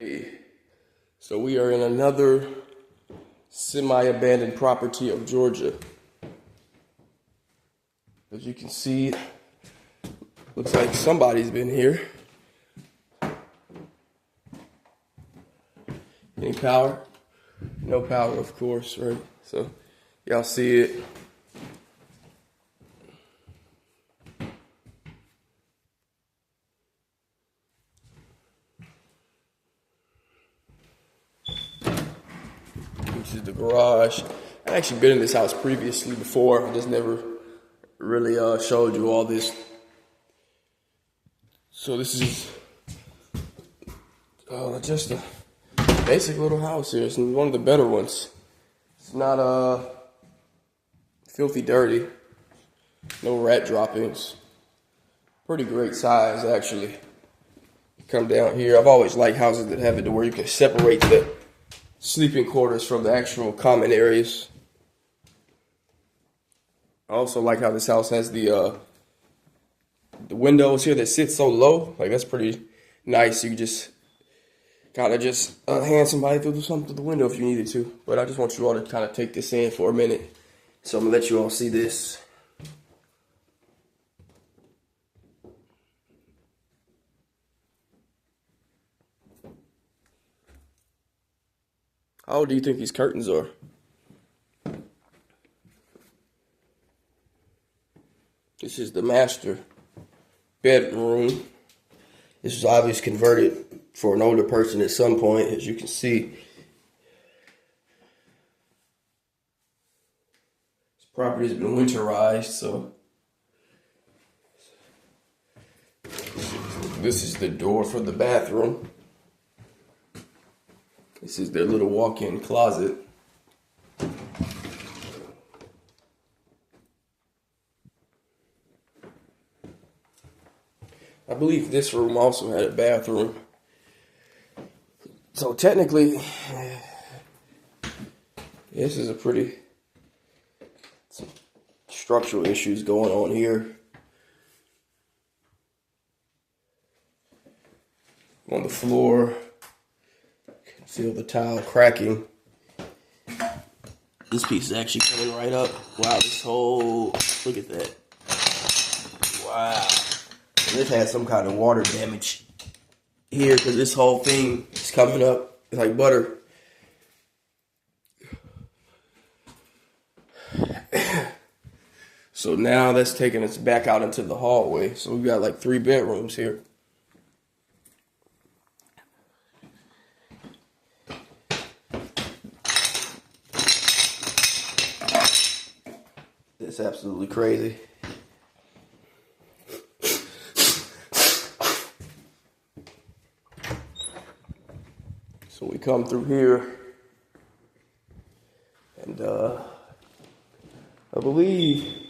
Hey, so we are in another semi-abandoned property of Georgia. As you can see, looks like somebody's been here. Any power? No power, of course, right? So y'all see it. This is the garage. I've actually been in this house previously before. I just never really showed you all this. So this is just a basic little house here. It's one of the better ones. It's not filthy dirty. No rat droppings. Pretty great size, actually. Come down here. I've always liked houses that have it to where you can separate the sleeping quarters from the actual common areas. I also like how this house has the windows here that sit so low. Like, that's pretty nice. You just kind of just hand somebody through something through the window if you needed to. But I just want you all to kind of take this in for a minute. So I'm gonna let you all see this. How old do you think these curtains are? This is the master bedroom. This was obviously converted for an older person at some point, as you can see. This property has been winterized, so this is the door for the bathroom. This is their little walk-in closet. I believe this room also had a bathroom. So technically, this is a pretty some structural issues going on here. On the floor, you can feel the tile cracking. This piece is actually coming right up. Wow, this whole, look at that. Wow. This has some kind of water damage here because this whole thing is coming up like butter. So now that's taking us back out into the hallway. So we've got like 3 bedrooms here. It's absolutely crazy. So we come through here, and I believe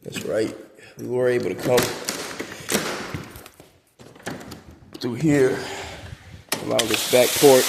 that's right. We were able to come through here along this back porch,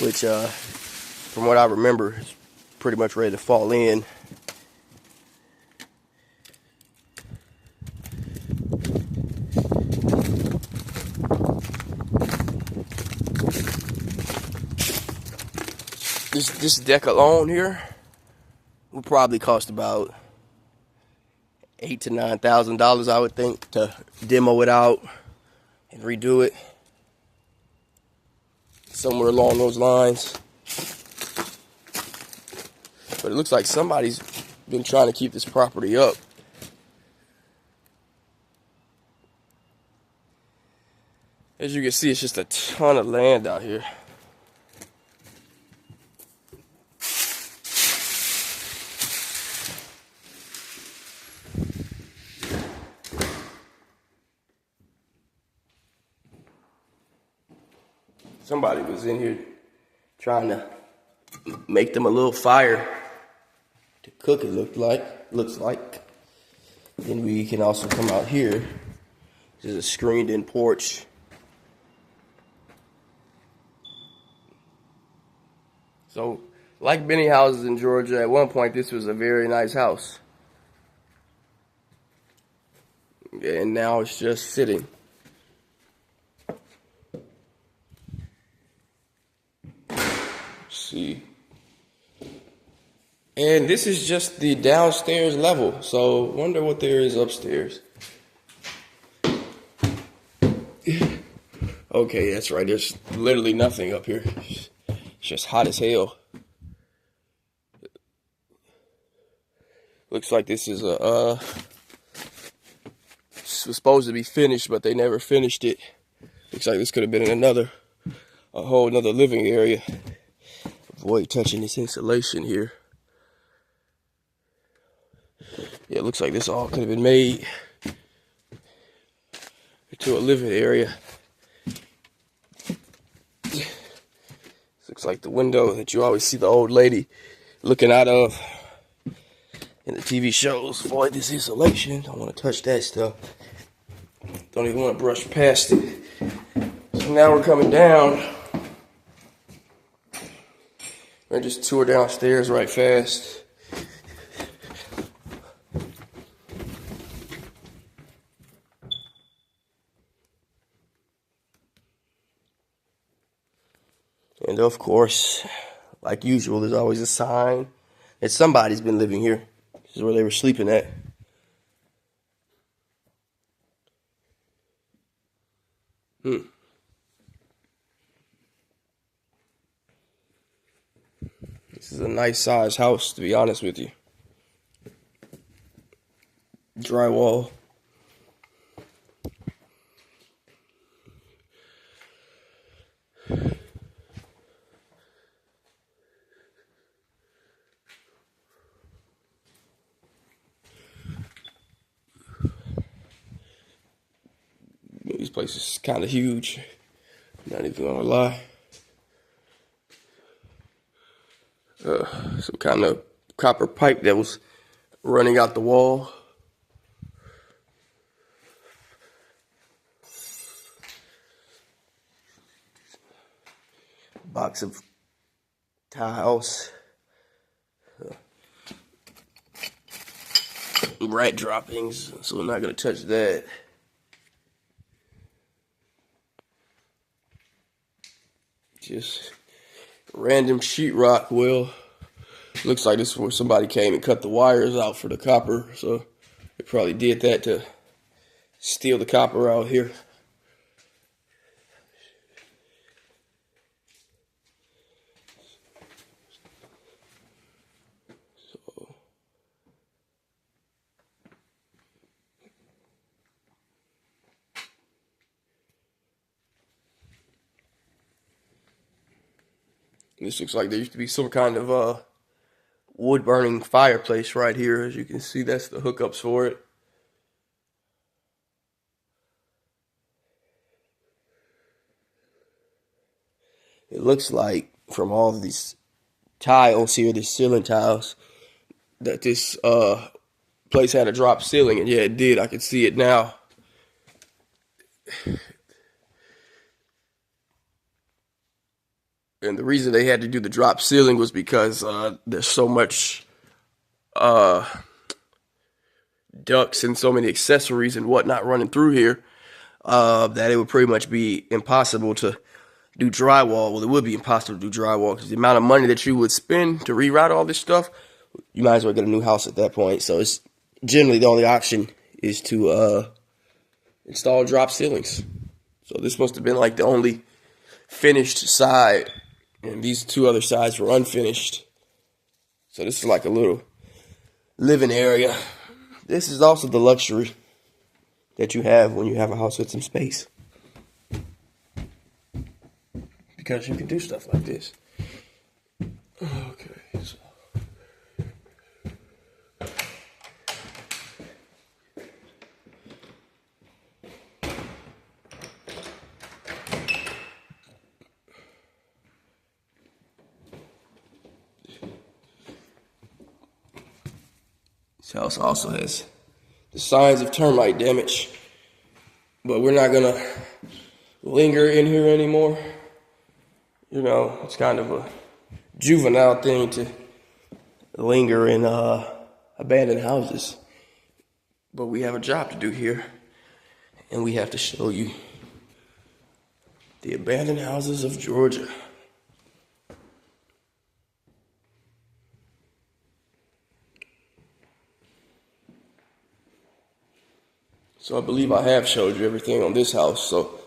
which, from what I remember, is pretty much ready to fall in. This deck alone here will probably cost about $8,000 to $9,000, I would think, to demo it out and redo it. Somewhere along those lines. But it looks like somebody's been trying to keep this property up. As you can see, it's just a ton of land out here. Somebody was in here trying to make them a little fire to cook, it looks like. Then we can also come out here. This is a screened in porch. So, like many houses in Georgia, at one point this was a very nice house. And now it's just sitting. see. And this is just the downstairs level, so wonder what there is upstairs. Okay, that's right. There's literally nothing up here. It's just hot as hell. Looks like this is a this was supposed to be finished, but they never finished it. Looks like this could have been a whole another living area. Avoid touching this insulation here. Yeah, it looks like this all could have been made into a living area. This looks like the window that you always see the old lady looking out of in the TV shows. Avoid this insulation. Don't want to touch that stuff. Don't even want to brush past it. So now we're coming down. We're just tour downstairs right fast. And of course, like usual, there's always a sign that somebody's been living here. This is where they were sleeping at. This is a nice size house, to be honest with you. Drywall. This place is kind of huge. Not even gonna lie. Some kind of copper pipe that was running out the wall. Box of tiles. Rat droppings, so we're not gonna touch that. Just random sheetrock. Well, looks like this is where somebody came and cut the wires out for the copper, so they probably did that to steal the copper out here. So this looks like there used to be some kind of wood burning fireplace right here. As you can see, that's the hookups for it. It looks like from all of these tiles here, these ceiling tiles, that this place had a drop ceiling, and yeah, it did. I can see it now. And the reason they had to do the drop ceiling was because there's so much ducts and so many accessories and whatnot running through here that it would pretty much be impossible to do drywall. Well, it would be impossible to do drywall because the amount of money that you would spend to reroute all this stuff, you might as well get a new house at that point. So it's generally the only option is to install drop ceilings. So this must have been like the only finished side, and these two other sides were unfinished. So this is like a little living area. This is also the luxury that you have when you have a house with some space, because you can do stuff like this. Okay, so this house also has the signs of termite damage, but we're not gonna linger in here anymore. You know, it's kind of a juvenile thing to linger in abandoned houses, but we have a job to do here, and we have to show you the abandoned houses of Georgia. So I believe I have showed you everything on this house. So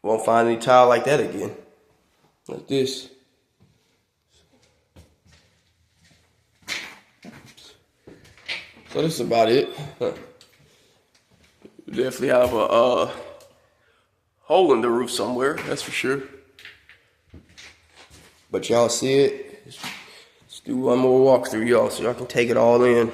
won't find any tile like that again. Like this. So this is about it. We definitely have a hole in the roof somewhere, that's for sure. But y'all see it. Let's do one more walkthrough, y'all, so y'all can take it all in.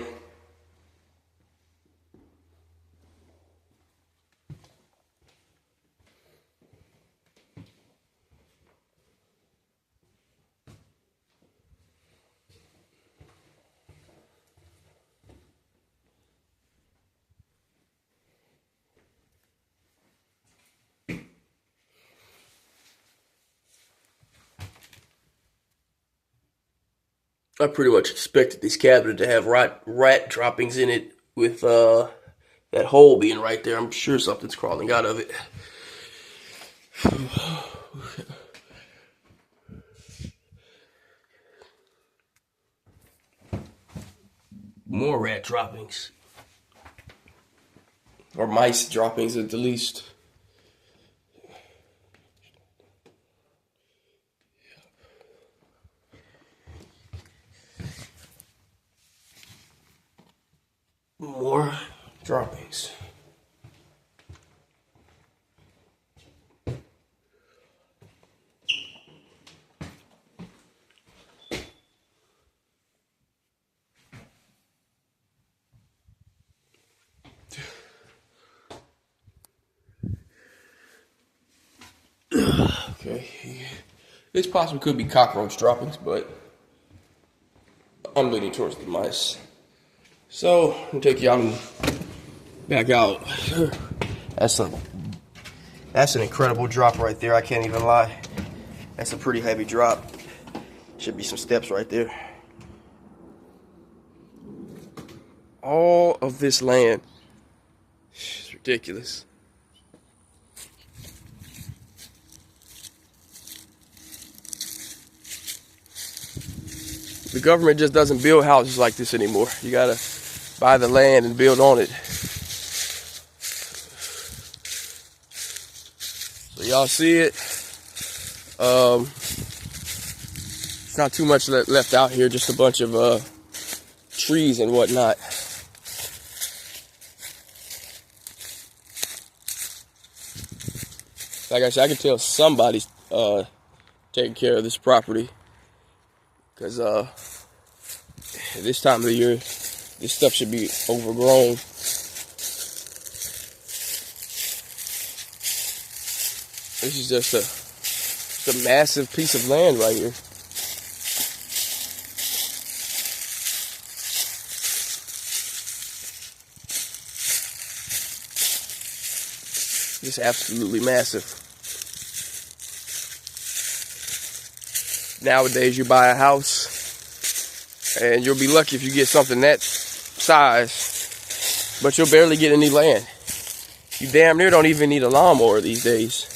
I pretty much expected this cabinet to have rat droppings in it with that hole being right there. I'm sure something's crawling out of it. More rat droppings. Or mice droppings at the least. More droppings. Okay. This possibly could be cockroach droppings, but I'm leaning towards the mice. So, I'm gonna take y'all back out. That's an incredible drop right there. I can't even lie. That's a pretty heavy drop. Should be some steps right there. All of this land. It's ridiculous. The government just doesn't build houses like this anymore. You gotta buy the land and build on it. So y'all see it. It's not too much left out here, just a bunch of trees and whatnot. Like I said, I can tell somebody's taking care of this property. Because this time of the year, this stuff should be overgrown. This is just a massive piece of land right here. Just absolutely massive. Nowadays, you buy a house, and you'll be lucky if you get something that size, but you'll barely get any land. You damn near don't even need a lawnmower these days.